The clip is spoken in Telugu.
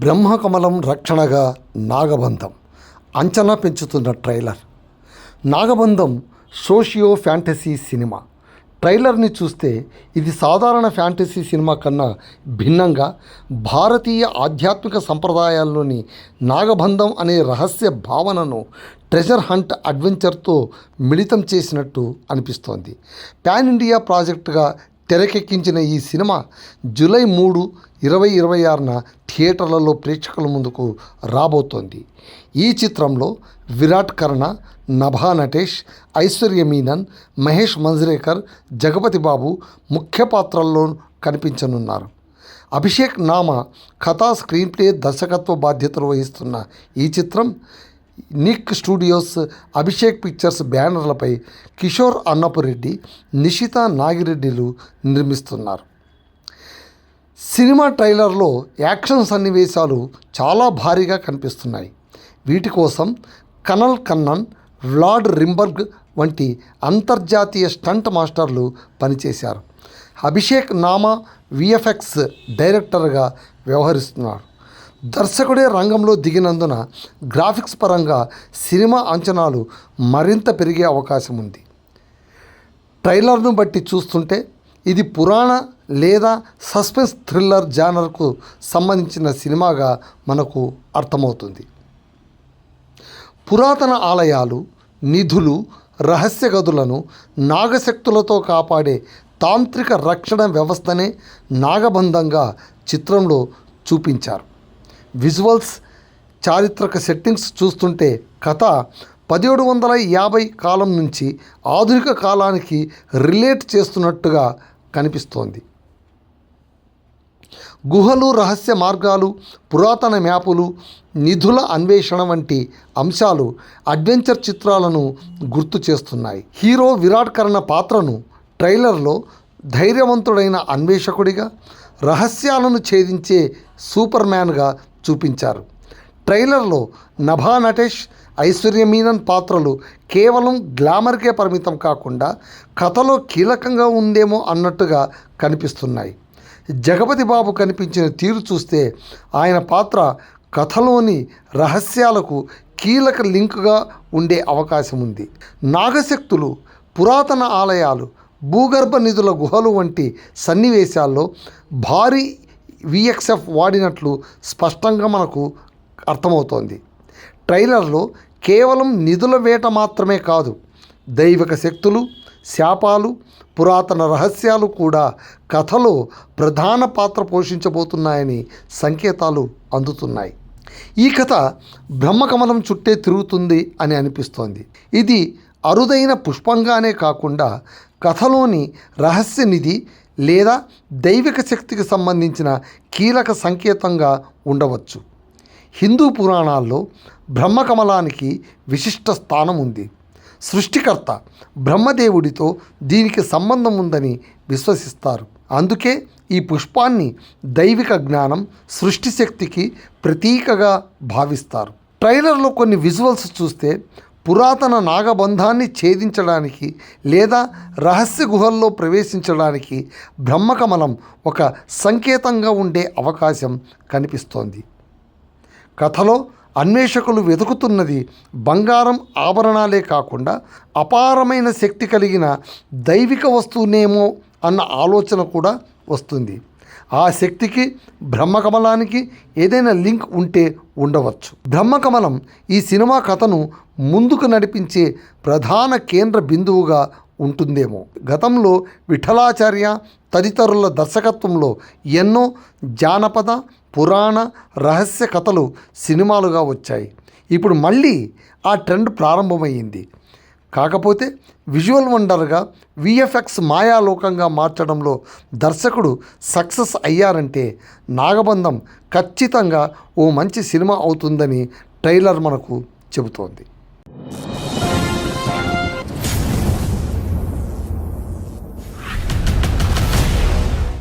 బ్రహ్మకమలం రక్షణగా నాగబంధం అంచనా పెంచుతున్న trailer. Nagabandham socio fantasy cinema. ట్రైలర్ని చూస్తే ఇది సాధారణ ఫ్యాంటసీ సినిమా కన్నా భిన్నంగా భారతీయ ఆధ్యాత్మిక సంప్రదాయాల్లోని నాగబంధం అనే రహస్య భావనను ట్రెజర్ హంట్ అడ్వెంచర్తో మిళితం చేసినట్టు అనిపిస్తోంది. పాన్ ఇండియా ప్రాజెక్టుగా తెరకెక్కించిన ఈ సినిమా జూలై 3, 2026న థియేటర్లలో ప్రేక్షకుల ముందుకు రాబోతోంది. ఈ చిత్రంలో విరాట్ కర్ణ, నభా నటేష్, ఐశ్వర్య మీనన్, మహేష్ మంజ్రేకర్, జగపతి బాబు ముఖ్య పాత్రల్లో కనిపించనున్నారు. అభిషేక్ నామా కథా, స్క్రీన్ ప్లే, దర్శకత్వ బాధ్యతలు వహిస్తున్న ఈ చిత్రం నిక్ స్టూడియోస్, అభిషేక్ పిక్చర్స్ బ్యానర్లపై కిషోర్ అన్నపురెడ్డి, నిషిత నాగిరెడ్డిలు నిర్మిస్తున్నారు. సినిమా ట్రైలర్లో యాక్షన్ సన్నివేశాలు చాలా భారీగా కనిపిస్తున్నాయి. వీటి కోసం కనల్ కన్నన్, వ్లాడ్ రింబర్గ్ వంటి అంతర్జాతీయ స్టంట్ మాస్టర్లు పనిచేశారు. అభిషేక్ నామా విఎఫ్ఎక్స్ డైరెక్టర్గా వ్యవహరిస్తున్నారు. దర్శకుడే రంగంలో దిగినందున గ్రాఫిక్స్ పరంగా సినిమా అంచనాలు మరింత పెరిగే అవకాశం ఉంది. ట్రైలర్ను బట్టి చూస్తుంటే ఇది పురాణ లేదా సస్పెన్స్ థ్రిల్లర్ జానర్కు సంబంధించిన సినిమాగా మనకు అర్థమవుతుంది. పురాతన ఆలయాలు, నిధులు, రహస్య గదులను నాగశక్తులతో కాపాడే తాంత్రిక రక్షణ వ్యవస్థనే నాగబంధంగా చిత్రంలో చూపించారు. విజువల్స్, చారిత్రక సెట్టింగ్స్ చూస్తుంటే కథ 1750 కాలం నుంచి ఆధునిక కాలానికి రిలేట్ చేస్తున్నట్టుగా కనిపిస్తోంది. గుహలు, రహస్య మార్గాలు, పురాతన మ్యాపులు, నిధుల అన్వేషణ వంటి అంశాలు అడ్వెంచర్ చిత్రాలను గుర్తు చేస్తున్నాయి. హీరో విరాట్ కర్ణ పాత్రను ట్రైలర్లో ధైర్యవంతుడైన అన్వేషకుడిగా, రహస్యాలను ఛేదించే సూపర్ మ్యాన్గా చూపించారు. ట్రైలర్లో నభా నటేష్, ఐశ్వర్య మీనన్ పాత్రలు కేవలం గ్లామర్కే పరిమితం కాకుండా కథలో కీలకంగా ఉందేమో అన్నట్టుగా కనిపిస్తున్నాయి. జగపతి బాబు కనిపించిన తీరు చూస్తే ఆయన పాత్ర కథలోని రహస్యాలకు కీలక లింకుగా ఉండే అవకాశం ఉంది. నాగశక్తులు, పురాతన ఆలయాలు, భూగర్భ నిధుల గుహలు వంటి సన్నివేశాల్లో భారీ విఎక్స్ఎఫ్ వాడినట్లు స్పష్టంగా మనకు అర్థమవుతోంది. ట్రైలర్లో కేవలం నిధుల వేట మాత్రమే కాదు, దైవిక శక్తులు, శాపాలు, పురాతన రహస్యాలు కూడా కథలో ప్రధాన పాత్ర పోషించబోతున్నాయని సంకేతాలు అందుతున్నాయి. ఈ కథ బ్రహ్మకమలం చుట్టే తిరుగుతుంది అని అనిపిస్తోంది. ఇది అరుదైన పుష్పంగానే కాకుండా కథలోని రహస్య నిధి లేదా దైవిక శక్తికి సంబంధించిన కీలక సంకేతంగా ఉండవచ్చు. హిందూ పురాణాల్లో బ్రహ్మకమలానికి విశిష్ట స్థానం ఉంది. సృష్టికర్త బ్రహ్మదేవుడితో దీనికి సంబంధం ఉందని విశ్వసిస్తారు. అందుకే ఈ పుష్పాన్ని దైవిక జ్ఞానం, సృష్టి శక్తికి ప్రతీకగా భావిస్తారు. ట్రైలర్లో కొన్ని విజువల్స్ చూస్తే పురాతన నాగబంధాన్ని ఛేదించడానికి లేదా రహస్య గుహల్లో ప్రవేశించడానికి బ్రహ్మకమలం ఒక సంకేతంగా ఉండే అవకాశం కనిపిస్తోంది. కథలో అన్వేషకులు వెతుకుతున్నది బంగారం, ఆభరణాలే కాకుండా అపారమైన శక్తి కలిగిన దైవిక వస్తువునేమో అన్న ఆలోచన కూడా వస్తుంది. ఆ శక్తికి బ్రహ్మకమలానికి ఏదైనా లింక్ ఉంటే ఉండవచ్చు. బ్రహ్మకమలం ఈ సినిమా కథను ముందుకు నడిపించే ప్రధాన కేంద్ర బిందువుగా ఉంటుందేమో. గతంలో విఠలాచార్య తదితరుల దర్శకత్వంలో ఎన్నో జానపద, పురాణ, రహస్య కథలు సినిమాలుగా వచ్చాయి. ఇప్పుడు మళ్ళీ ఆ ట్రెండ్ ప్రారంభమైంది. కాకపోతే విజువల్ వండర్గా విఎఫ్ఎక్స్ మాయాలోకంగా మార్చడంలో దర్శకుడు సక్సెస్ అయ్యారంటే నాగబంధం ఖచ్చితంగా ఓ మంచి సినిమా అవుతుందని ట్రైలర్ మనకు చెబుతోంది.